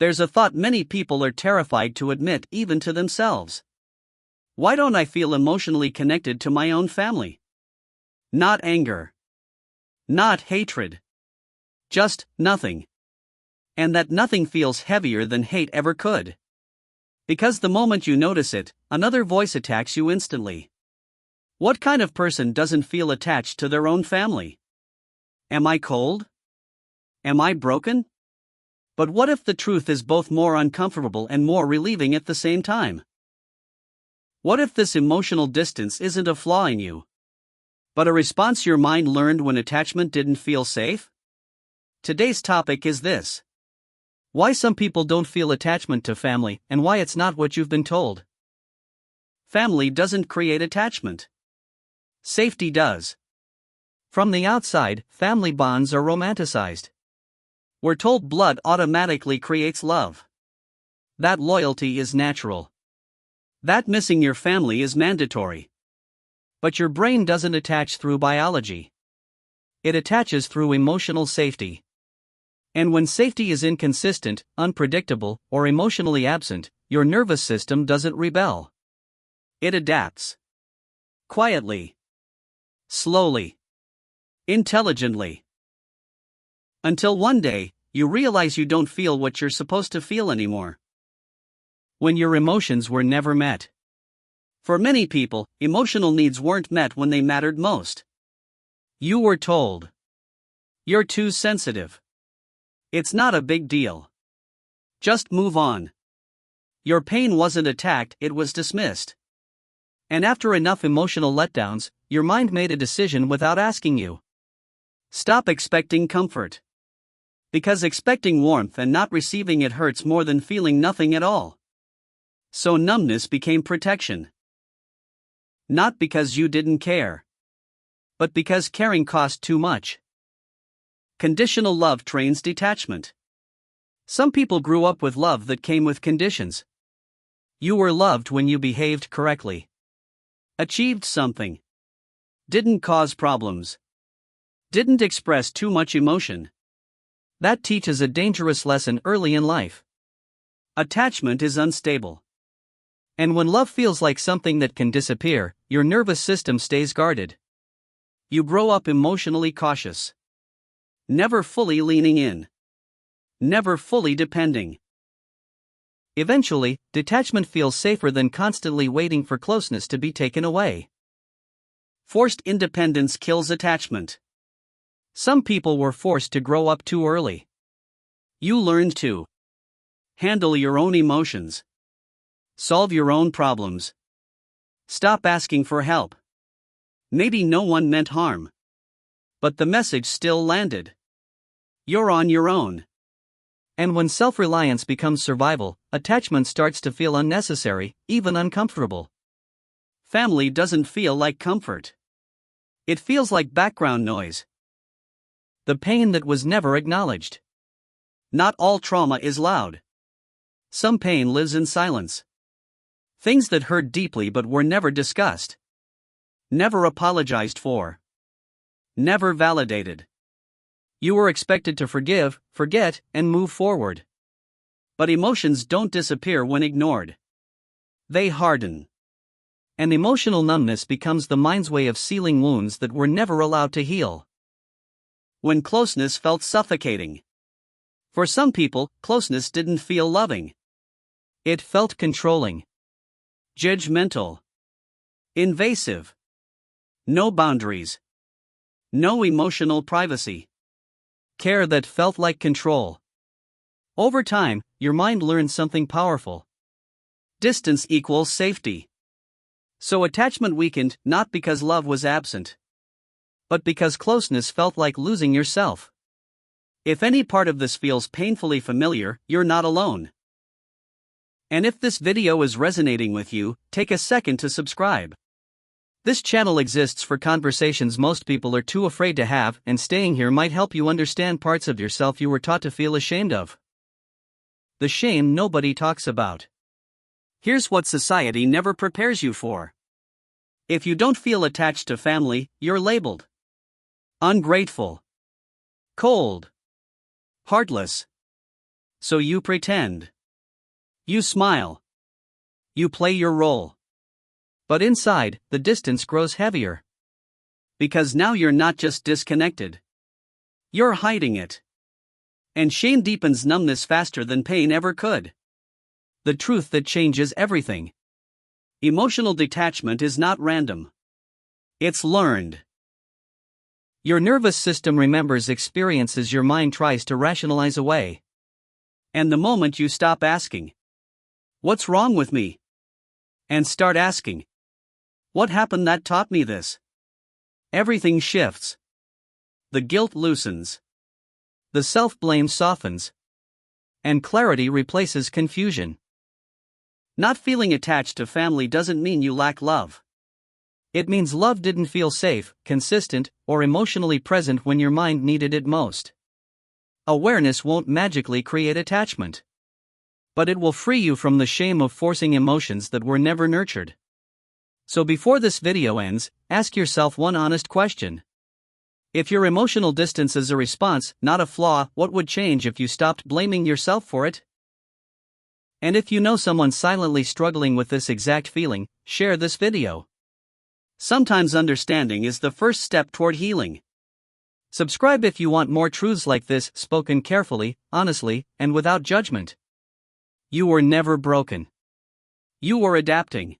There's a thought many people are terrified to admit even to themselves. Why don't I feel emotionally connected to my own family? Not anger. Not hatred. Just nothing. And that nothing feels heavier than hate ever could. Because the moment you notice it, another voice attacks you instantly. What kind of person doesn't feel attached to their own family? Am I cold? Am I broken? But what if the truth is both more uncomfortable and more relieving at the same time? What if this emotional distance isn't a flaw in you, but a response your mind learned when attachment didn't feel safe? Today's topic is this: why some people don't feel attachment to family and why it's not what you've been told. Family doesn't create attachment. Safety does. From the outside, family bonds are romanticized. We're told blood automatically creates love. That loyalty is natural. That missing your family is mandatory. But your brain doesn't attach through biology. It attaches through emotional safety. And when safety is inconsistent, unpredictable, or emotionally absent, your nervous system doesn't rebel. It adapts. Quietly. Slowly. Intelligently. Until one day, you realize you don't feel what you're supposed to feel anymore. When your emotions were never met. For many people, emotional needs weren't met when they mattered most. You were told, "You're too sensitive. It's not a big deal. Just move on." Your pain wasn't attacked, it was dismissed. And after enough emotional letdowns, your mind made a decision without asking you. Stop expecting comfort. Because expecting warmth and not receiving it hurts more than feeling nothing at all. So numbness became protection. Not because you didn't care, but because caring cost too much. Conditional love trains detachment. Some people grew up with love that came with conditions. You were loved when you behaved correctly, achieved something, didn't cause problems, didn't express too much emotion. That teaches a dangerous lesson early in life. Attachment is unstable. And when love feels like something that can disappear, your nervous system stays guarded. You grow up emotionally cautious. Never fully leaning in. Never fully depending. Eventually, detachment feels safer than constantly waiting for closeness to be taken away. Forced independence kills attachment. Some people were forced to grow up too early. You learned to handle your own emotions, solve your own problems, stop asking for help. Maybe no one meant harm, but the message still landed. You're on your own. And when self-reliance becomes survival, attachment starts to feel unnecessary, even uncomfortable. Family doesn't feel like comfort. It feels like background noise. The pain that was never acknowledged. Not all trauma is loud. Some pain lives in silence. Things that hurt deeply but were never discussed. Never apologized for. Never validated. You were expected to forgive, forget, and move forward. But emotions don't disappear when ignored. They harden. And emotional numbness becomes the mind's way of sealing wounds that were never allowed to heal. When closeness felt suffocating. For some people, closeness didn't feel loving. It felt controlling. Judgmental. Invasive. No boundaries. No emotional privacy. Care that felt like control. Over time, your mind learned something powerful. Distance equals safety. So attachment weakened not because love was absent, but because closeness felt like losing yourself. If any part of this feels painfully familiar, you're not alone. And if this video is resonating with you, take a second to subscribe. This channel exists for conversations most people are too afraid to have, and staying here might help you understand parts of yourself you were taught to feel ashamed of. The shame nobody talks about. Here's what society never prepares you for. If you don't feel attached to family, you're labeled ungrateful, cold, heartless, So you pretend. You smile. You play your role. But inside, the distance grows heavier. Because now you're not just disconnected. You're hiding it. And shame deepens numbness faster than pain ever could. The truth that changes everything. Emotional detachment is not random. It's learned. Your nervous system remembers experiences your mind tries to rationalize away. And the moment you stop asking, "What's wrong with me?" and start asking, "What happened that taught me this?" everything shifts. The guilt loosens. The self-blame softens. And clarity replaces confusion. Not feeling attached to family doesn't mean you lack love. It means love didn't feel safe, consistent, or emotionally present when your mind needed it most. Awareness won't magically create attachment. But it will free you from the shame of forcing emotions that were never nurtured. So before this video ends, ask yourself one honest question. If your emotional distance is a response, not a flaw, what would change if you stopped blaming yourself for it? And if you know someone silently struggling with this exact feeling, share this video. Sometimes understanding is the first step toward healing. Subscribe if you want more truths like this, spoken carefully, honestly, and without judgment. You were never broken. You were adapting.